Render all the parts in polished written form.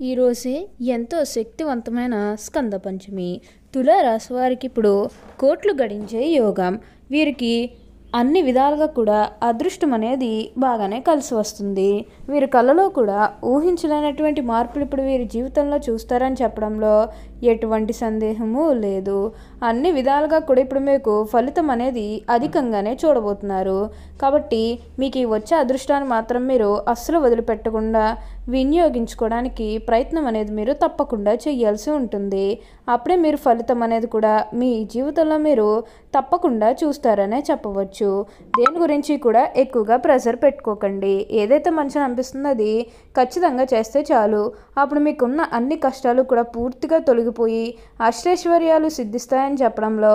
ఈరోజే ఎంతో శక్తివంతమైన స్కంద పంచమి. తులారాశి వారికి ఇప్పుడు కోట్లు గడించే యోగం. వీరికి అన్ని విధాలుగా కూడా అదృష్టం అనేది బాగానే కలిసి వస్తుంది. వీరి కళ్ళలో కూడా ఊహించలేనటువంటి మార్పులు ఇప్పుడు వీరి జీవితంలో చూస్తారని చెప్పడంలో ఎటువంటి సందేహము లేదు. అన్ని విధాలుగా కూడా ఇప్పుడు మీకు ఫలితం అనేది అధికంగానే చూడబోతున్నారు. కాబట్టి మీకు ఈ వచ్చే అదృష్టాన్ని మాత్రం మీరు అస్సలు వదిలిపెట్టకుండా వినియోగించుకోవడానికి ప్రయత్నం అనేది మీరు తప్పకుండా చేయాల్సి ఉంటుంది. అప్పుడే మీరు ఫలితం అనేది కూడా మీ జీవితంలో మీరు తప్పకుండా చూస్తారనే చెప్పవచ్చు. దేని గురించి కూడా ఎక్కువగా ప్రెషర్ పెట్టుకోకండి. ఏదైతే మంచిగా అనిపిస్తుందో అది ఖచ్చితంగా చేస్తే చాలు. అప్పుడు మీకున్న అన్ని కష్టాలు కూడా పూర్తిగా తొలగిపోయి అష్టైశ్వర్యాలు సిద్ధిస్తాయని చెప్పడంలో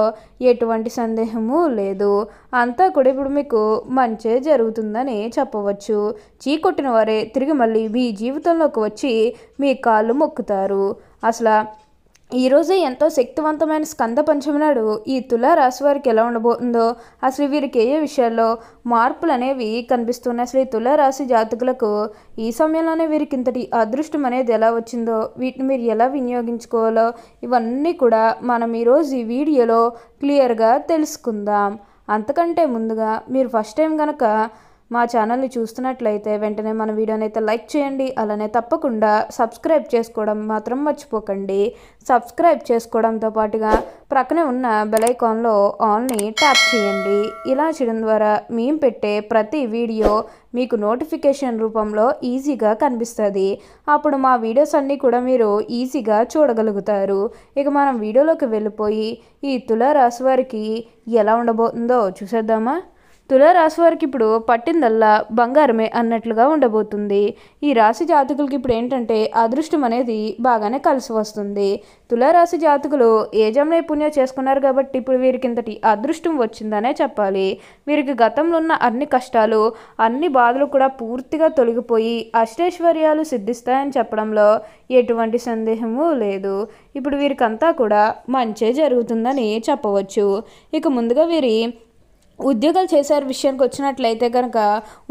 ఎటువంటి సందేహము లేదు. అంతా కూడా ఇప్పుడు మీకు మంచే జరుగుతుందని చెప్పవచ్చు. చీకొట్టిన వారే తిరిగి మళ్ళీ మీ జీవితంలోకి వచ్చి మీ కాళ్ళు మొక్కుతారు. అసలు ఈరోజే ఎంతో శక్తివంతమైన స్కంద పంచమి నాడు ఈ తులారాశి వారికి ఎలా ఉండబోతుందో, అసలు వీరికి ఏ విషయాల్లో మార్పులు అనేవి కనిపిస్తున్నాయి, అసలు ఈ తులారాశి జాతకులకు ఈ సమయంలోనే వీరికి ఇంతటి అదృష్టం అనేది ఎలా వచ్చిందో, వీటిని మీరు ఎలా వినియోగించుకోవాలో ఇవన్నీ కూడా మనం ఈరోజు ఈ వీడియోలో క్లియర్గా తెలుసుకుందాం. అంతకంటే ముందుగా మీరు ఫస్ట్ టైం కనుక మా ఛానల్ని చూస్తున్నట్లయితే వెంటనే మన వీడియోని అయితే లైక్ చేయండి. అలానే తప్పకుండా సబ్స్క్రైబ్ చేసుకోవడం మాత్రం మర్చిపోకండి. సబ్స్క్రైబ్ చేసుకోవడంతో పాటుగా ప్రక్కనే ఉన్న బెల్ ఐకాన్లో ఆల్ని ట్యాప్ చేయండి. ఇలా చేయడం ద్వారా మేము పెట్టే ప్రతి వీడియో మీకు నోటిఫికేషన్ రూపంలో ఈజీగా కనిపిస్తుంది. అప్పుడు మా వీడియోస్ అన్నీ కూడా మీరు ఈజీగా చూడగలుగుతారు. ఇక మనం వీడియోలోకి వెళ్ళిపోయి ఈ తులారాశి వారికి ఎలా ఉండబోతుందో చూసేద్దామా. తులారాశి వారికి ఇప్పుడు పట్టిందల్లా బంగారమే అన్నట్లుగా ఉండబోతుంది. ఈ రాశి జాతకులకి ఇప్పుడు ఏంటంటే అదృష్టం అనేది బాగానే కలిసి వస్తుంది. తులారాశి జాతకులు ఏజంలో పుణ్యం చేసుకున్నారు కాబట్టి ఇప్పుడు వీరికి ఇంతటి అదృష్టం వచ్చిందనే చెప్పాలి. వీరికి గతంలో ఉన్న అన్ని కష్టాలు అన్ని బాధలు కూడా పూర్తిగా తొలగిపోయి అష్టైశ్వర్యాలు సిద్ధిస్తాయని చెప్పడంలో ఎటువంటి సందేహము లేదు. ఇప్పుడు వీరికంతా కూడా మంచే జరుగుతుందని చెప్పవచ్చు. ఇక ముందుగా వీరి ఉద్యోగాలు చేసే విషయానికి వచ్చినట్లయితే కనుక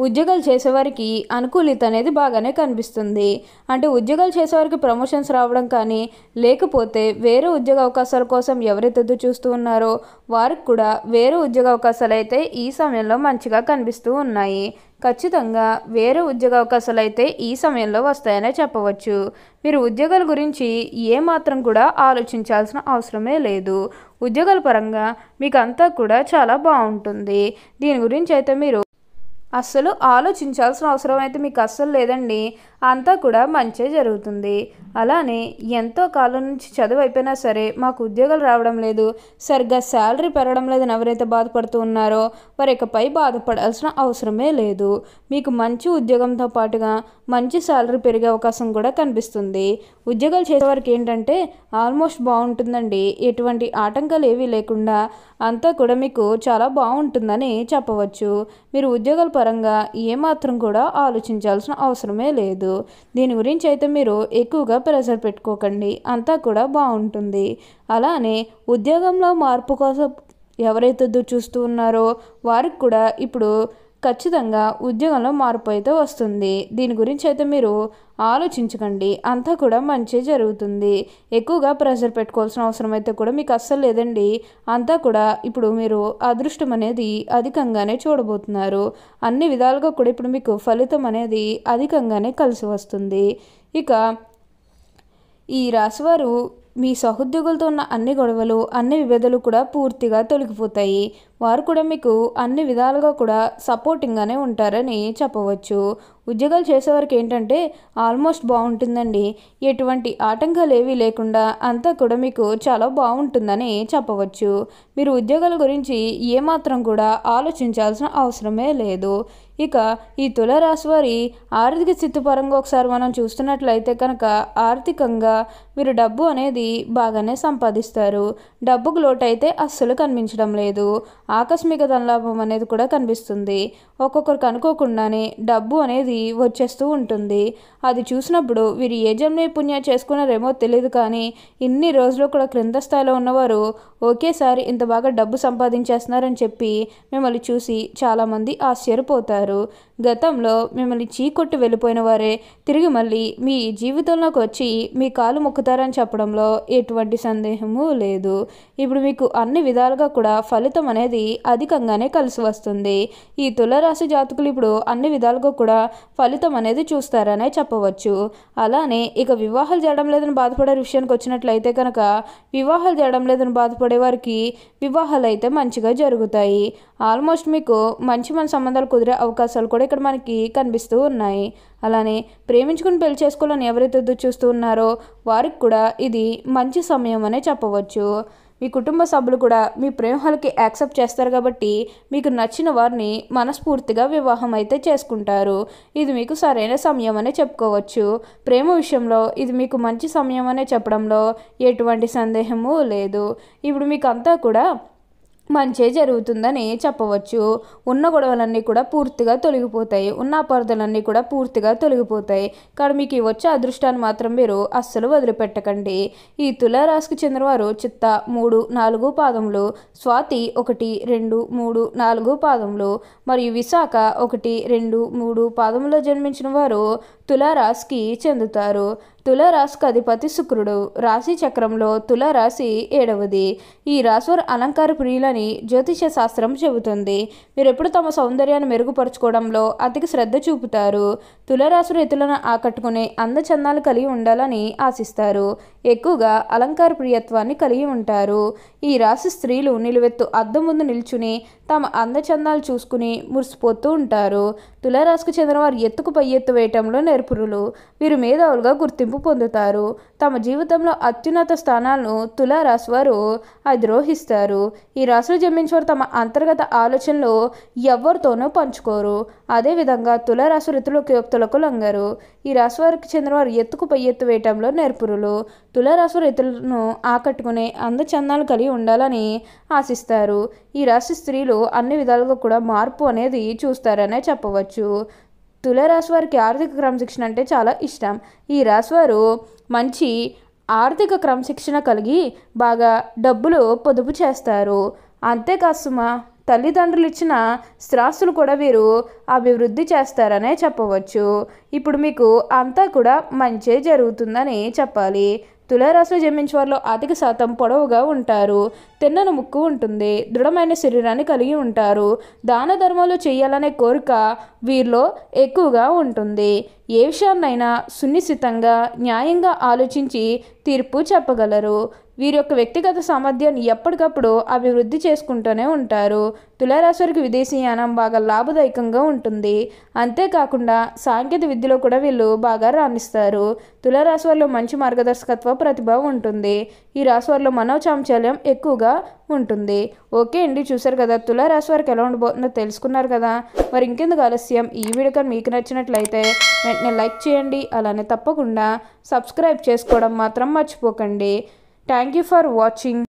ఉద్యోగాలు చేసేవారికి అనుకూలిత అనేది బాగానే కనిపిస్తుంది. అంటే ఉద్యోగాలు చేసేవారికి ప్రమోషన్స్ రావడం కానీ, లేకపోతే వేరే ఉద్యోగ అవకాశాల కోసం ఎవరైతే ఎదురు చూస్తూ ఉన్నారో వారికి కూడా వేరే ఉద్యోగ అవకాశాలు అయితే ఈ సమయంలో మంచిగా కనిపిస్తూ ఉన్నాయి. ఖచ్చితంగా వేరే ఉద్యోగ అవకాశాలు అయితే ఈ సమయంలో వస్తాయనే చెప్పవచ్చు. మీరు ఉద్యోగాల గురించి ఏమాత్రం కూడా ఆలోచించాల్సిన అవసరమే లేదు. ఉద్యోగాల పరంగా మీకు అంతా కూడా చాలా బాగుంటుంది. దీని గురించి అయితే మీరు అస్సలు ఆలోచించాల్సిన అవసరం అయితే మీకు అస్సలు లేదండి. అంతా కూడా మంచే జరుగుతుంది. అలానే ఎంతో కాలం నుంచి చదువు అయిపోయినా సరే మాకు ఉద్యోగాలు రావడం లేదు, సరిగ్గా శాలరీ పెరగడం లేదని ఎవరైతే బాధపడుతూ ఉన్నారో వారి ఇకపై బాధపడాల్సిన అవసరమే లేదు. మీకు మంచి ఉద్యోగంతో పాటుగా మంచి శాలరీ పెరిగే అవకాశం కూడా కనిపిస్తుంది. ఉద్యోగాలు చేసేవారికి ఏంటంటే ఆల్మోస్ట్ బాగుంటుందండి. ఎటువంటి ఆటంకాలు ఏవీ లేకుండా అంతా కూడా మీకు చాలా బాగుంటుందని చెప్పవచ్చు. మీరు ఉద్యోగాల పరంగా ఏమాత్రం కూడా ఆలోచించాల్సిన అవసరమే లేదు. దీని గురించి అయితే మీరు ఎక్కువగా ప్రెషర్ పెట్టుకోకండి. అంతా కూడా బాగుంటుంది. అలానే ఉద్యోగంలో మార్పు కోసం ఎవరైతే చూస్తూ ఉన్నారో వారికి కూడా ఇప్పుడు ఖచ్చితంగా ఉద్యోగంలో మార్పు అయితే వస్తుంది. దీని గురించి అయితే మీరు ఆలోచించకండి. అంతా కూడా మంచి జరుగుతుంది. ఎక్కువగా ప్రెషర్ పెట్టుకోవాల్సిన అవసరం అయితే కూడా మీకు అస్సలు లేదండి. అంతా కూడా ఇప్పుడు మీరు అదృష్టం అనేది అధికంగానే చూడబోతున్నారు. అన్ని విధాలుగా కూడా ఇప్పుడు మీకు ఫలితం అనేది అధికంగానే కలిసి వస్తుంది. ఇక ఈ రాశివారు మీ సహోద్యోగులతో ఉన్న అన్ని గొడవలు అన్ని విభేదాలు కూడా పూర్తిగా తొలగిపోతాయి. వారు కూడా మీకు అన్ని విధాలుగా కూడా సపోర్టింగ్గానే ఉంటారని చెప్పవచ్చు. ఉద్యోగాలు చేసేవారికి ఏంటంటే ఆల్మోస్ట్ బాగుంటుందండి. ఎటువంటి ఆటంకాలు ఏవీ లేకుండా అంతా కూడా మీకు చాలా బాగుంటుందని చెప్పవచ్చు. మీరు ఉద్యోగాల గురించి ఏమాత్రం కూడా ఆలోచించాల్సిన అవసరమే లేదు. ఇక ఈ తులారాశి వారి ఆర్థిక స్థితి పరంగా ఒకసారి మనం చూస్తున్నట్లయితే కనుక ఆర్థికంగా మీరు డబ్బు అనేది బాగానే సంపాదిస్తారు. డబ్బుకు లోటు అయితే అస్సలు కనిపించడం లేదు. ఆకస్మిక ధనలాభం అనేది కూడా కనిపిస్తుంది. ఒక్కొక్కరికి అనుకోకుండానే డబ్బు అనేది వచ్చేస్తూ ఉంటుంది. అది చూసినప్పుడు వీరు ఏ జన్మ పుణ్యం చేసుకున్నారేమో తెలియదు కానీ ఇన్ని రోజులు కూడా క్రింద స్థాయిలో ఉన్నవారు ఒకేసారి ఇంత బాగా డబ్బు సంపాదించేస్తున్నారని చెప్పి మిమ్మల్ని చూసి చాలామంది ఆశ్చర్యపోతారు. గతంలో మిమ్మల్ని చీకొట్టి వెళ్ళిపోయిన వారే తిరిగి మళ్ళీ మీ జీవితంలోకి వచ్చి మీ కాలు మొక్కుతారని చెప్పడంలో ఎటువంటి సందేహము లేదు. ఇప్పుడు మీకు అన్ని విధాలుగా కూడా ఫలితం అనేది అధికంగానే కలిసి వస్తుంది. ఈ తులారాశి జాతకులు ఇప్పుడు అన్ని విధాలుగా కూడా ఫలితం అనేది చూస్తారనే చెప్పవచ్చు. అలానే ఇక వివాహాలు చేయడం లేదని బాధపడే విషయానికి వచ్చినట్లయితే కనుక వివాహాలు చేయడం లేదని బాధపడే వారికి వివాహాలు అయితే మంచిగా జరుగుతాయి. ఆల్మోస్ట్ మీకు మంచి సంబంధాలు కుదిరే అవకాశాలు కూడా ఇక్కడ మనకి కనిపిస్తూ ఉన్నాయి. అలానే ప్రేమించుకుని పెళ్లి చేసుకోవాలని ఎవరైతే ఎదురు చూస్తూ ఉన్నారో వారికి కూడా ఇది మంచి సమయం అనే చెప్పవచ్చు. మీ కుటుంబ సభ్యులు కూడా మీ ప్రేమలకి యాక్సెప్ట్ చేస్తారు కాబట్టి మీకు నచ్చిన వారిని మనస్ఫూర్తిగా వివాహం అయితే చేసుకుంటారు. ఇది మీకు సరైన సమయం అనే చెప్పుకోవచ్చు. ప్రేమ విషయంలో ఇది మీకు మంచి సమయం అనే చెప్పడంలో ఎటువంటి సందేహము లేదు. ఇప్పుడు మీకు అంతా కూడా మంచే జరుగుతుందని చెప్పవచ్చు. ఉన్న గొడవలన్నీ కూడా పూర్తిగా తొలగిపోతాయి. ఉన్న అపార్థాలన్నీ కూడా పూర్తిగా తొలగిపోతాయి. కానీ మీకు వచ్చే అదృష్టాన్ని మాత్రం మీరు అస్సలు వదిలిపెట్టకండి. ఈ తులారాశికి చెందినవారు చిత్త 3, 4 పాదములు, స్వాతి 1, 2, 3, 4 పాదములు మరియు విశాఖ 1, 2, 3 పాదములో జన్మించిన వారు తులారాశికి చెందుతారు. తులారాశికి అధిపతి శుక్రుడు. రాశి చక్రంలో తులారాశి 7వది. ఈ రాశివారు అలంకార ప్రియులని జ్యోతిష శాస్త్రం చెబుతుంది. మీరు ఎప్పుడు తమ సౌందర్యాన్ని మెరుగుపరచుకోవడంలో అధిక శ్రద్ధ చూపుతారు. తులారాశి రైతులను ఆకట్టుకునే అందచందాలు కలిగి ఉండాలని ఆశిస్తారు. ఎక్కువగా అలంకార ప్రియత్వాన్ని కలిగి ఉంటారు. ఈ రాశి స్త్రీలు నిలువెత్తు అద్దం ముందు నిల్చుని తమ అందచందాలు చూసుకుని మురిసిపోతూ ఉంటారు. తులారాశికి చెందిన వారు ఎత్తుకు పై ఎత్తు వేయటంలో నేర్పురులు. వీరు మేధావులుగా గుర్తింపు పొందుతారు. తమ జీవితంలో అత్యున్నత స్థానాలను తులారాశి వారు అధిరోహిస్తారు. ఈ రాశిలో జన్మించేవారు తమ అంతర్గత ఆలోచనలు ఎవరితోనూ పంచుకోరు. అదేవిధంగా తులారాశి ఋతులకు లొంగరు. ఈ రాశి వారికి చెందిన వారు ఎత్తుకు పై ఎత్తు వేయటంలో నేర్పురులు. తులారాశి రైతులను ఆకట్టుకునే అందచందాలు కలిగి ఉండాలని ఆశిస్తారు. ఈ రాశి స్త్రీలు అన్ని విధాలుగా కూడా మార్పు అనేది చూస్తారనే చెప్పవచ్చు. తులారాశి వారికి ఆర్థిక క్రమశిక్షణ అంటే చాలా ఇష్టం. ఈ రాశివారు మంచి ఆర్థిక క్రమశిక్షణ కలిగి బాగా డబ్బులు పొదుపు చేస్తారు. అంతేకాదు సుమా, తల్లిదండ్రులు ఇచ్చిన స్థిరాస్తులు కూడా వీరు అభివృద్ధి చేస్తారనే చెప్పవచ్చు. ఇప్పుడు మీకు అంతా కూడా మంచే జరుగుతుందని చెప్పాలి. తులారాశిలో జన్మించే వారిలో అధిక శాతం పొడవుగా ఉంటారు. తిన్నని ముక్కు ఉంటుంది. దృఢమైన శరీరాన్ని కలిగి ఉంటారు. దాన ధర్మాలు చేయాలనే కోరిక వీరిలో ఎక్కువగా ఉంటుంది. ఏ విషయాన్నైనా సునిశ్చితంగా న్యాయంగా ఆలోచించి తీర్పు చెప్పగలరు. వీరి యొక్క వ్యక్తిగత సామర్థ్యాన్ని ఎప్పటికప్పుడు అభివృద్ధి చేసుకుంటూనే ఉంటారు. తులారాశి వారికి విదేశీయానం బాగా లాభదాయకంగా ఉంటుంది. అంతేకాకుండా సాంకేతిక విద్యలో కూడా వీళ్ళు బాగా రాణిస్తారు. తులారాశి వారిలో మంచి మార్గదర్శకత్వ ప్రతిభ ఉంటుంది. ఈ రాశి వారిలో మనోచాంచల్యం ఎక్కువగా ఉంటుంది. ఓకే అండి, చూసారు కదా తులారాశి వారికి ఎలా ఉండబోతుందో తెలుసుకున్నారు కదా. మరి ఇంకెందుకు ఆలస్యం, ఈ వీడియో కానీ మీకు నచ్చినట్లయితే వెంటనే లైక్ చేయండి. అలానే తప్పకుండా సబ్స్క్రైబ్ చేసుకోవడం మాత్రం మర్చిపోకండి. Thank you for watching.